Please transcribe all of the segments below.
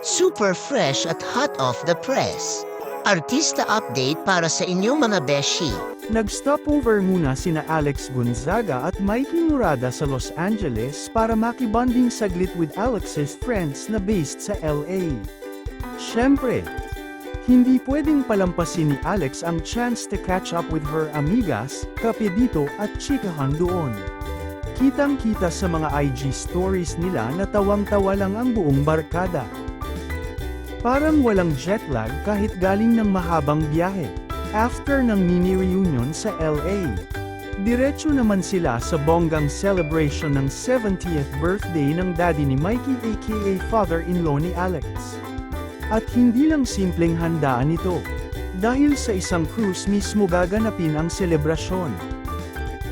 super fresh at hot off the press. Artista update para sa inyong mga beshi. Nag-stopover muna sina Alex Gonzaga at Mikey Murada sa Los Angeles para makibanding saglit with Alex's friends na based sa LA. Siyempre, hindi pwedeng palampasin ni Alex ang chance to catch up with her amigas, kape dito at chikahan doon. Kitang-kita sa mga IG stories nila na tawang-tawa lang ang buong barkada. Parang walang jet lag kahit galing ng mahabang biyahe. After ng mini-reunion sa LA, diretso naman sila sa bonggang celebration ng 70th birthday ng daddy ni Mikey aka father-in-law ni Alex. At hindi lang simpleng handaan ito. Dahil sa isang cruise mismo gaganapin ang selebrasyon.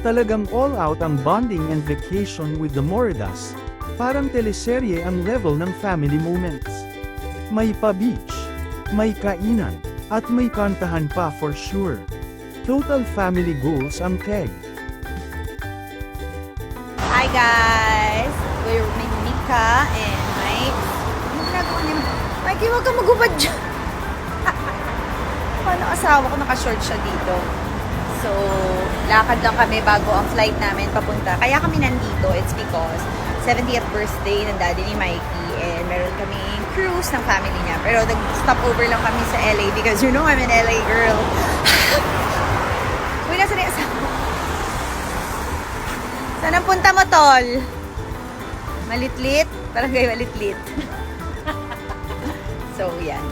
Talagang all out ang bonding and vacation with the Moridas. Parang teleserye ang level ng family moments. May pa-beach, may kainan, at may kantahan pa for sure. Total family goals ang keg. Hi guys! We're with Mika and Mike. Ano ginagawa niya? Mikey, huwag kang magubad dyan! Paano asawa ko naka-short siya dito? So, lakad lang kami bago ang flight namin papunta. Kaya kami nandito, it's because 70th birthday ng daddy ni Mikey and meron kaming cruise ng family niya. Pero nag-stop over lang kami sa LA because you know I'm an LA girl. Uy, nasa na yung asawa? Saan ang punta mo, tol? Malitlit? Parang kayo malitlit. So, yan.